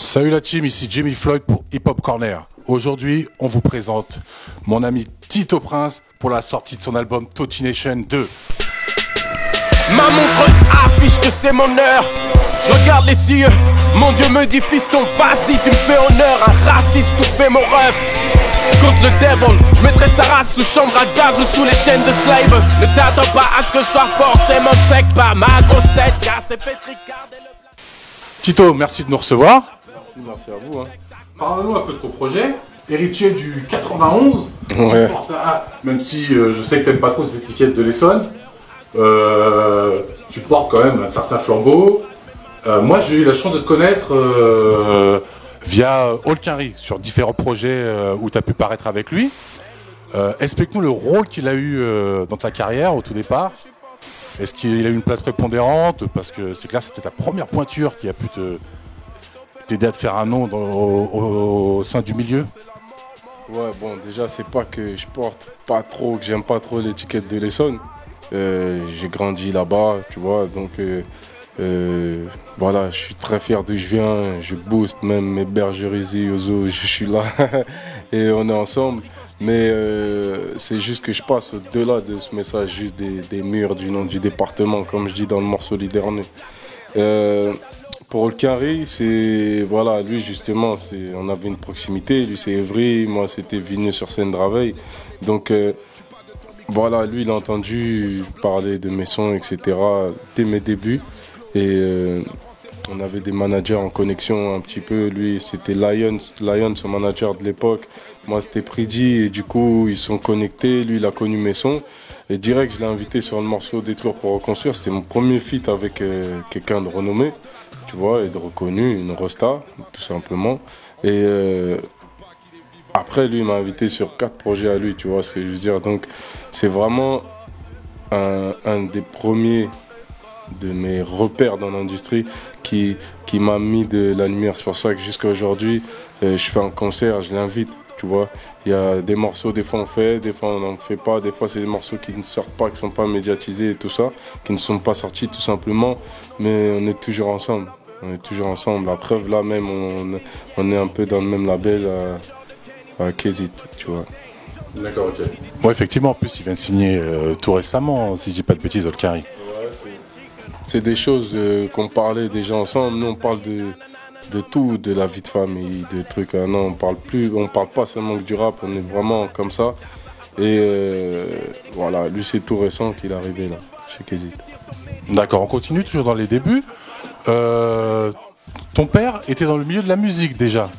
Salut la team, ici Jimmy Floyd pour Hip Hop Corner. Aujourd'hui, on vous présente mon ami Tito Prince pour la sortie de son album Toti Nation 2. Ma montre affiche que c'est mon heure. Je regarde les cieux, mon Dieu me dit fiston, vas-y tu me fais honneur. Un raciste tout fait mon rêve. Contre le devil, je mettrai sa race sous chambre à gaz ou sous les chaînes de slave. Ne t'attends pas à ce que je sois forcément sec, pas ma grosse tête, car c'est fait tricarder le... Tito, merci de nous recevoir. Merci à vous. Parle-nous un peu de ton projet. Héritier du 91, Ouais. même si je sais que t'aimes pas trop ces étiquettes de l'Essonne, tu portes quand même un certain flambeau. Moi j'ai eu la chance de te connaître via Olkinry sur différents projets où tu as pu paraître avec lui. Explique-nous le rôle qu'il a eu dans ta carrière au tout départ. Est-ce qu'il a eu une place prépondérante? Parce que c'est clair, c'était ta première pointure qui a pu t'aider à te faire un nom au sein du milieu. Ouais, bon, déjà, c'est pas que je porte pas trop, que j'aime pas trop l'étiquette de l'Essonne. J'ai grandi là-bas, tu vois, donc voilà, je suis très fier d'où je viens. Je booste même mes bergeries et Yozo, je suis là et on est ensemble. Mais c'est juste que je passe au-delà de ce message, juste des murs du nom du département, comme je dis dans le morceau Liderneux. Pour Olkinry, c'est voilà, lui justement, on avait une proximité. Lui c'est Evry, moi c'était Vigny-sur-Seine-Draveil. Donc voilà, lui il a entendu parler de mes sons, etc. dès mes débuts. Et on avait des managers en connexion un petit peu. Lui c'était Lion, son manager de l'époque. Moi c'était Pridi et du coup ils sont connectés. Lui il a connu mes sons. Et direct je l'ai invité sur le morceau Détruire pour reconstruire. C'était mon premier feat avec quelqu'un de renommé. Tu vois, et de reconnu, une rosta, tout simplement. Et après, lui, il m'a invité sur 4 projets à lui, tu vois, je veux dire. Donc, c'est vraiment un des premiers de mes repères dans l'industrie qui m'a mis de la lumière. C'est pour ça que jusqu'à aujourd'hui, je fais un concert, je l'invite, tu vois. Il y a des morceaux, des fois on fait, des fois on n'en fait pas, des fois c'est des morceaux qui ne sortent pas, qui ne sont pas médiatisés et tout ça, qui ne sont pas sortis tout simplement, mais on est toujours ensemble. On est toujours ensemble. La preuve, là même, on est un peu dans le même label à Kézit, tu vois. D'accord, ok. Bon, effectivement, en plus, il vient de signer tout récemment, si je dis pas de bêtises, Olkinry. C'est des choses qu'on parlait déjà ensemble. Nous, on parle de tout, de la vie de famille, de trucs. Non, on parle pas seulement que du rap, on est vraiment comme ça. Et voilà, lui, c'est tout récent qu'il est arrivé là, chez Kézit. D'accord, on continue toujours dans les débuts. Ton père était dans le milieu de la musique déjà.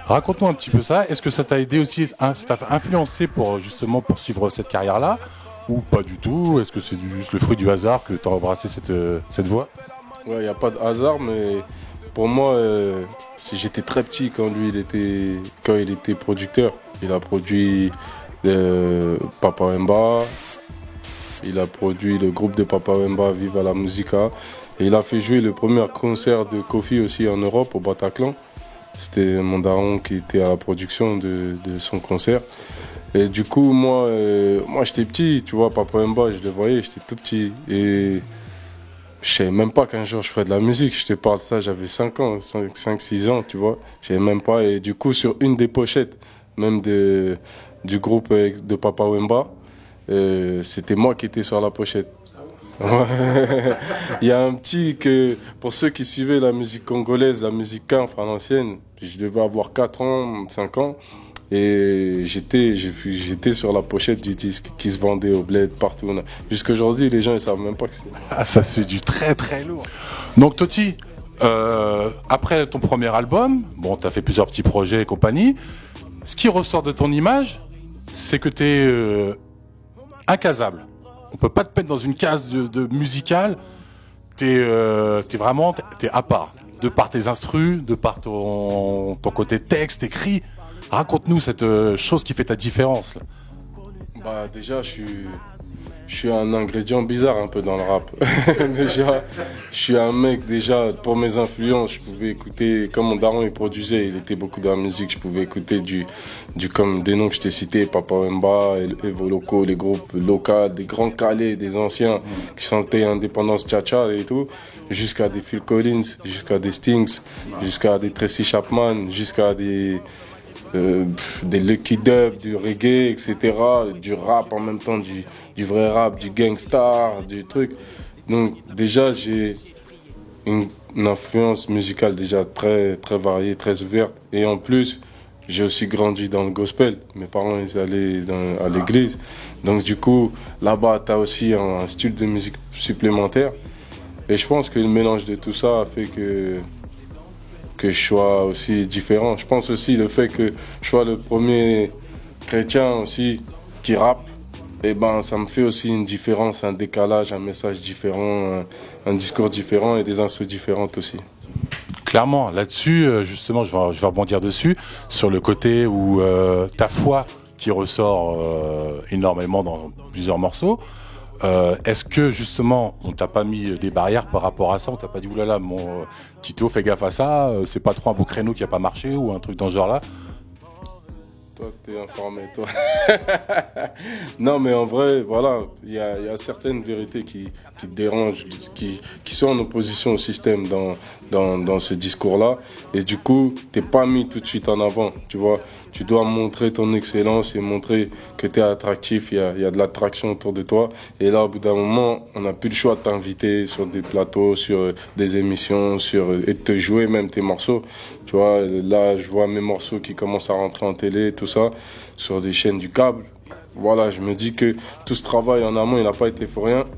Raconte-nous un petit peu ça. Est-ce que ça t'a aidé aussi, ça t'a influencé pour justement poursuivre cette carrière-là ou pas du tout? Est-ce que c'est juste le fruit du hasard que tu as embrassé cette voie? Ouais, il n'y a pas de hasard, mais pour moi, j'étais très petit quand il était producteur. Il a produit Papa Wemba, il a produit le groupe de Papa Wemba, Viva la Musica. Et il a fait jouer le premier concert de Kofi aussi en Europe, au Bataclan. C'était mon daron qui était à la production de son concert. Et du coup, moi j'étais petit, tu vois, Papa Wemba, je le voyais, j'étais tout petit. Et je savais même pas qu'un jour je ferais de la musique. Je te parle de ça, j'avais 5 ans, 5-6 ans, tu vois. Je savais même pas. Et du coup, sur une des pochettes, même du groupe de Papa Wemba, c'était moi qui étais sur la pochette. Il y a un petit que, pour ceux qui suivaient la musique congolaise, la musique kanf à l'ancienne, je devais avoir 4 ans, 5 ans, et j'étais sur la pochette du disque qui se vendait au bled partout. Jusqu'à aujourd'hui, les gens ne savent même pas que c'est. Ah, ça c'est du très très lourd. Donc Toti, après ton premier album, bon, tu as fait plusieurs petits projets et compagnie. Ce qui ressort de ton image, c'est que tu es incasable. On peut pas te mettre dans une case de musicale. T'es à part. De par tes instrus, de par ton côté texte, écrit. Raconte-nous cette chose qui fait ta différence là. Bah déjà, je je suis un ingrédient bizarre un peu dans le rap. Déjà, je suis un mec, déjà, pour mes influences, je pouvais écouter, comme mon daron il produisait, il était beaucoup dans la musique, je pouvais écouter comme des noms que je t'ai cités, Papa Wemba, Evo Loco, les groupes locaux, des grands calés, des anciens qui chantaient Indépendance Cha-Cha et tout, jusqu'à des Phil Collins, jusqu'à des Stings, jusqu'à des Tracy Chapman, jusqu'à des Lucky Dub, du reggae, etc., du rap en même temps, du vrai rap, du gangstar, du truc. Donc déjà j'ai une influence musicale déjà très, très variée, très ouverte. Et en plus, j'ai aussi grandi dans le gospel. Mes parents ils allaient à l'église. Donc du coup, là-bas, tu as aussi un style de musique supplémentaire. Et je pense que le mélange de tout ça a fait que je sois aussi différent. Je pense aussi le fait que je sois le premier chrétien aussi qui rappe, et ben ça me fait aussi une différence, un décalage, un message différent, un discours différent et des instruments différentes aussi. Clairement, là-dessus, justement, je vais rebondir dessus, sur le côté où ta foi qui ressort énormément dans plusieurs morceaux. Est-ce que justement on t'a pas mis des barrières par rapport à ça? On t'a pas dit oulala mon Tito fais gaffe à ça, c'est pas trop un beau créneau qui a pas marché ou un truc dans ce genre là? Toi t'es informé toi. Non mais en vrai voilà, il y a certaines vérités qui te dérangent, qui sont en opposition au système dans ce discours là, et du coup t'es pas mis tout de suite en avant, tu vois. Tu dois montrer ton excellence et montrer que tu es attractif, il y a de l'attraction autour de toi. Et là, au bout d'un moment, on n'a plus le choix de t'inviter sur des plateaux, sur des émissions, et de te jouer même tes morceaux. Tu vois, là, je vois mes morceaux qui commencent à rentrer en télé, tout ça, sur des chaînes du câble. Voilà, je me dis que tout ce travail en amont, il n'a pas été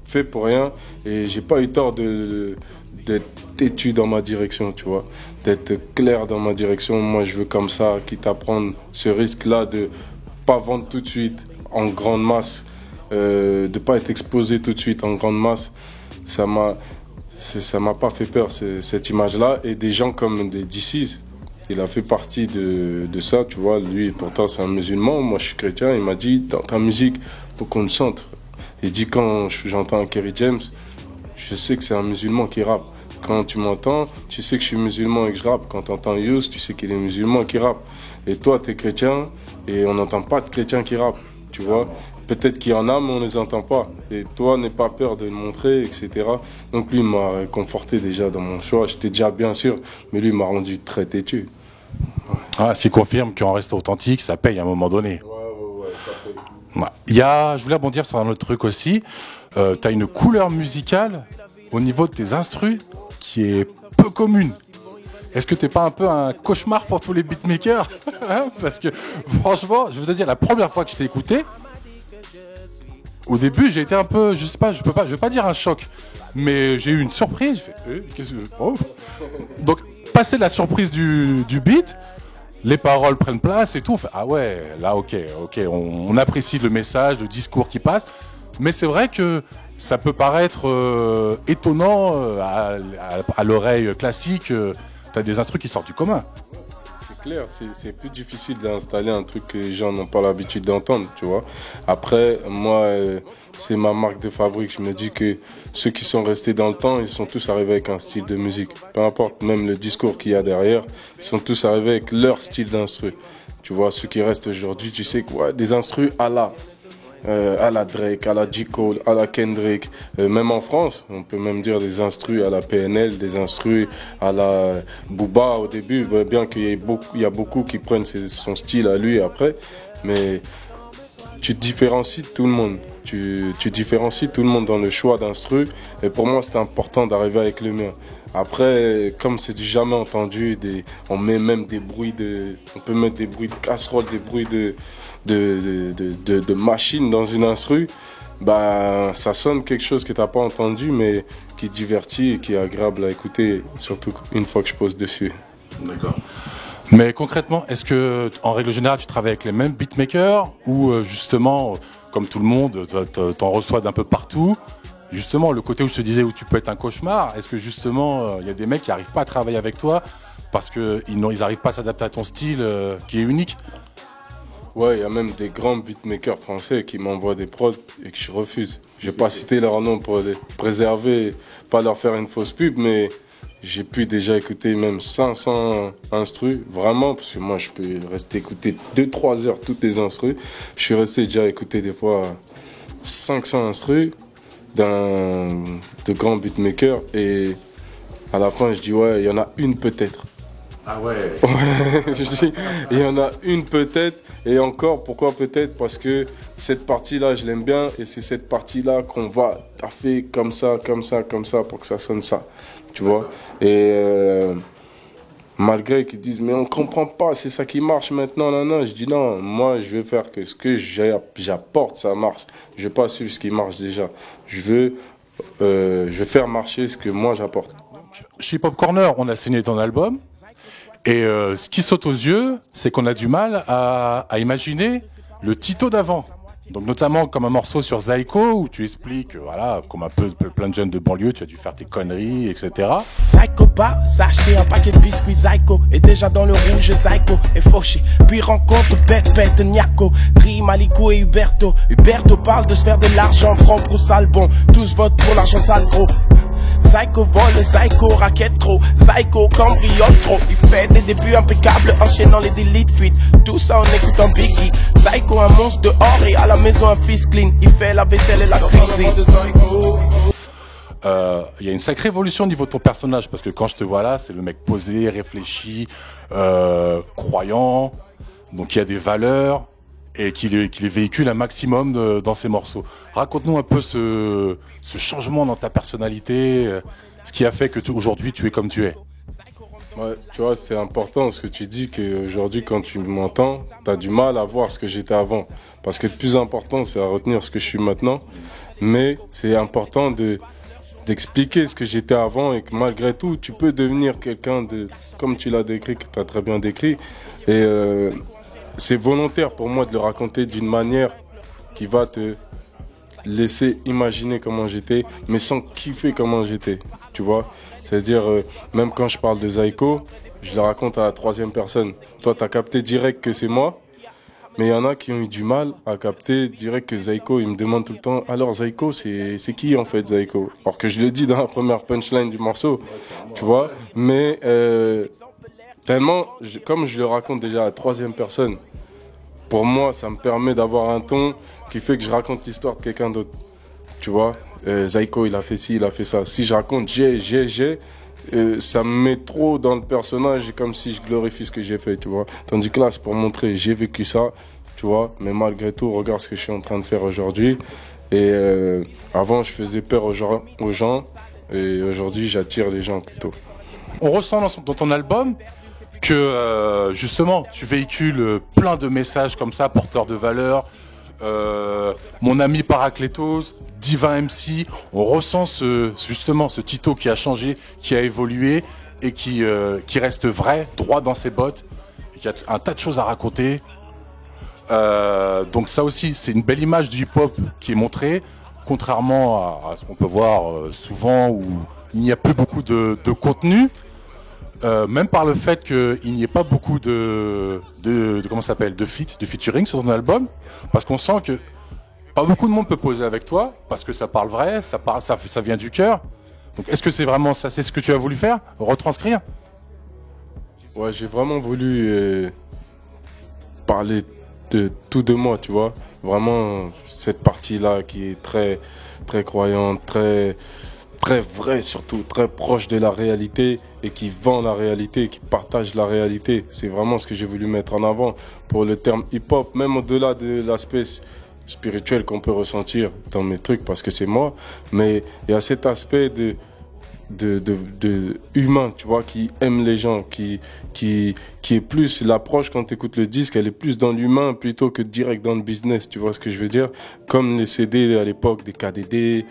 fait pour rien. Et j'ai pas eu tort d'être têtu dans ma direction, tu vois, d'être clair dans ma direction. Moi, je veux comme ça, quitte à prendre ce risque-là de pas vendre tout de suite en grande masse, de pas être exposé tout de suite en grande masse. Ça m'a pas fait peur, cette image-là. Et des gens comme des DC's, il a fait partie de ça, tu vois. Lui, pourtant, c'est un musulman. Moi, je suis chrétien. Il m'a dit, dans ta musique, faut qu'on le chante. Il dit, quand j'entends Kerry James, je sais que c'est un musulman qui rappe. Quand tu m'entends, tu sais que je suis musulman et que je rappe. Quand tu entends Yous, tu sais qu'il est musulman qui rappe. Et toi, tu es chrétien et on n'entend pas de chrétiens qui rappent, tu vois. Peut-être qu'il y en a, mais on ne les entend pas. Et toi, n'aie pas peur de le montrer, etc. Donc lui, il m'a conforté déjà dans mon choix. J'étais déjà bien sûr, mais lui, il m'a rendu très têtu. Ah, ce qui confirme qu'en reste authentique, ça paye à un moment donné. Ouais, ça paye. Je voulais rebondir sur un autre truc aussi. Tu as une couleur musicale au niveau de tes instrus qui est peu commune. Est-ce que t'es pas un peu un cauchemar pour tous les beatmakers? Parce que franchement, je veux te dire, la première fois que je t'ai écouté, au début, j'ai été un peu, je sais pas, je vais pas dire un choc, mais j'ai eu une surprise. J'ai fait, qu'est-ce que... Oh. Donc, passer la surprise du beat, les paroles prennent place et tout. On fait, ah ouais, là, ok, on apprécie le message, le discours qui passe, mais c'est vrai que ça peut paraître étonnant à l'oreille classique. T'as des instrus qui sortent du commun. C'est clair, c'est plus difficile d'installer un truc que les gens n'ont pas l'habitude d'entendre, tu vois. Après, moi, c'est ma marque de fabrique. Je me dis que ceux qui sont restés dans le temps, ils sont tous arrivés avec un style de musique. Peu importe même le discours qu'il y a derrière, ils sont tous arrivés avec leur style d'instru. Tu vois, ceux qui restent aujourd'hui, tu sais quoi, des instrus à la Drake, à la J. Cole, à la Kendrick, même en France, on peut même dire des instrus à la PNL, des instrus à la Booba au début, bien qu'il y a beaucoup qui prennent son style à lui après, mais tu différencies tout le monde. Tu différencies tout le monde dans le choix d'instru, et pour moi c'est important d'arriver avec le mien. Après, comme c'est du jamais entendu, on met même des bruits on peut mettre des bruits de casserole, des bruits de machines dans une instru, bah, ça sonne quelque chose que tu n'as pas entendu, mais qui divertit et qui est agréable à écouter, surtout une fois que je pose dessus. D'accord. Mais concrètement, est-ce que, en règle générale, tu travailles avec les mêmes beatmakers ou justement, comme tout le monde, t'en reçois d'un peu partout? Justement, le côté où je te disais où tu peux être un cauchemar, est-ce que justement, il y a des mecs qui n'arrivent pas à travailler avec toi parce qu'ils n'arrivent pas à s'adapter à ton style qui est unique? Ouais, il y a même des grands beatmakers français qui m'envoient des prods et que je refuse. Je vais pas citer leur nom pour les préserver, pas leur faire une fausse pub, mais j'ai pu déjà écouter même 500 instrus, vraiment, parce que moi je peux rester écouter 2-3 heures toutes les instrus. Je suis resté déjà écouter des fois 500 instrus de grands beatmakers et à la fin je dis ouais, il y en a une peut-être. Ah ouais. Je dis, il y en a une peut-être, et encore, pourquoi peut-être? Parce que cette partie-là, je l'aime bien, et c'est cette partie-là qu'on va taffer comme ça, pour que ça sonne ça, tu vois. Et malgré qu'ils disent, mais on comprend pas, c'est ça qui marche maintenant, non, je dis non, moi je vais faire que ce que j'apporte, ça marche. Je vais pas suivre ce qui marche déjà. Je veux faire marcher ce que moi j'apporte. Chez Pop Corner, on a signé ton album. Et ce qui saute aux yeux, c'est qu'on a du mal à imaginer le Tito d'avant. Donc notamment comme un morceau sur Zyko où tu expliques, voilà, comme un peu plein de jeunes de banlieue, tu as dû faire tes conneries, etc. Zyko pas, s'acheter un paquet de biscuits Zyko est déjà dans le rouge, Zyko est fauché. Puis rencontre Pète, Niaco, Ri, Maliko et Huberto. Huberto parle de se faire de l'argent propre au sale bon. Tous votent pour l'argent sale gros. Zyko vole, Zyko raquette trop, Zyko cambriole trop. Il fait des débuts impeccables, enchaînant les délits de fuite. Tout ça en écoutant Biggie. Zyko un monstre dehors et à la maison un fils clean. Il fait la vaisselle et la cuisine. Il y a une sacrée évolution au niveau de ton personnage parce que quand je te vois là, c'est le mec posé, réfléchi, croyant, donc il y a des valeurs et qui les véhicule un maximum dans ses morceaux. Raconte-nous un peu ce changement dans ta personnalité, ce qui a fait que aujourd'hui tu es comme tu es. Ouais, tu vois, c'est important ce que tu dis, qu'aujourd'hui quand tu m'entends, tu as du mal à voir ce que j'étais avant. Parce que le plus important, c'est à retenir ce que je suis maintenant. Mais c'est important d'expliquer ce que j'étais avant et que malgré tout, tu peux devenir quelqu'un comme tu l'as décrit, que tu as très bien décrit. Et c'est volontaire pour moi de le raconter d'une manière qui va te laisser imaginer comment j'étais, mais sans kiffer comment j'étais, tu vois. C'est-à-dire, même quand je parle de Zyko, je le raconte à la troisième personne. Toi, tu as capté direct que c'est moi, mais il y en a qui ont eu du mal à capter direct que Zyko, il me demande tout le temps, alors Zyko, c'est qui en fait Zyko? Alors que je le dis dans la première punchline du morceau, tu vois. Mais tellement, comme je le raconte déjà à la troisième personne, pour moi, ça me permet d'avoir un ton qui fait que je raconte l'histoire de quelqu'un d'autre. Tu vois, Zyko, il a fait ci, il a fait ça. Si je raconte ça me met trop dans le personnage, comme si je glorifie ce que j'ai fait, tu vois. Tandis que là, c'est pour montrer, j'ai vécu ça, tu vois. Mais malgré tout, regarde ce que je suis en train de faire aujourd'hui. Et avant, je faisais peur aux gens. Et aujourd'hui, j'attire les gens plutôt. On ressent dans ton album que justement tu véhicules plein de messages comme ça, porteurs de valeur. Mon ami Paraclétos, Divin MC, on ressent justement ce Tito qui a changé, qui a évolué et qui reste vrai, droit dans ses bottes, et qui a un tas de choses à raconter. Donc ça aussi, c'est une belle image du hip-hop qui est montrée, contrairement à ce qu'on peut voir souvent où il n'y a plus beaucoup de contenu. Même par le fait qu'il n'y ait pas beaucoup de comment ça s'appelle, de featuring sur ton album, parce qu'on sent que pas beaucoup de monde peut poser avec toi, parce que ça parle vrai, ça vient du cœur. Donc est-ce que c'est vraiment ça, c'est ce que tu as voulu faire, retranscrire? Ouais, j'ai vraiment voulu parler de tout de moi, tu vois. Vraiment cette partie-là qui est très très croyante, très vrai surtout, très proche de la réalité et qui vend la réalité, qui partage la réalité. C'est vraiment ce que j'ai voulu mettre en avant pour le terme hip-hop, même au-delà de l'aspect spirituel qu'on peut ressentir dans mes trucs parce que c'est moi, mais il y a cet aspect de humain, tu vois, qui aime les gens, qui est plus l'approche quand tu écoutes le disque, elle est plus dans l'humain plutôt que direct dans le business, tu vois ce que je veux dire, comme les CD à l'époque des KDD,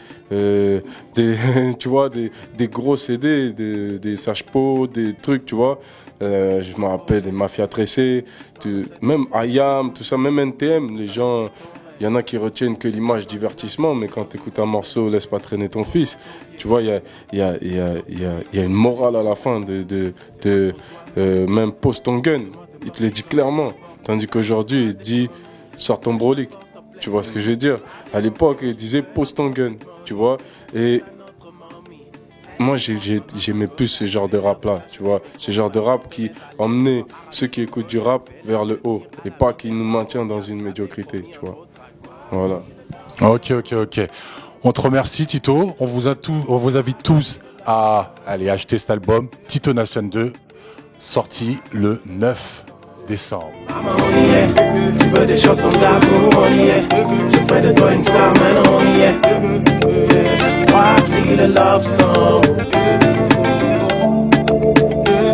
tu vois, des gros CD, des Sachpo, des trucs, tu vois, je me rappelle des Mafia Tressé, même IAM, tout ça, même NTM, les gens. Il y en a qui retiennent que l'image divertissement, mais quand tu écoutes un morceau, laisse pas traîner ton fils. Tu vois, il y a une morale à la fin même pose ton gun. Il te le dit clairement. Tandis qu'aujourd'hui, il dit sors ton brolic. Tu vois ce que je veux dire? À l'époque, il disait pose ton gun. Tu vois? Et moi, j'aimais plus ce genre de rap-là. Tu vois? Ce genre de rap qui emmenait ceux qui écoutent du rap vers le haut. Et pas qui nous maintient dans une médiocrité. Tu vois? Voilà. Ok. On te remercie, Tito. On vous invite tous à aller acheter cet album, Tito Nation 2, sorti le 9 décembre. Tu veux des chansons d'amour, on y est. Je fais de toi une star, man, on y est. Voici le love song.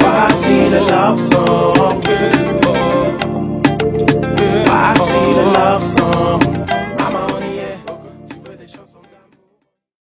Voici le love song.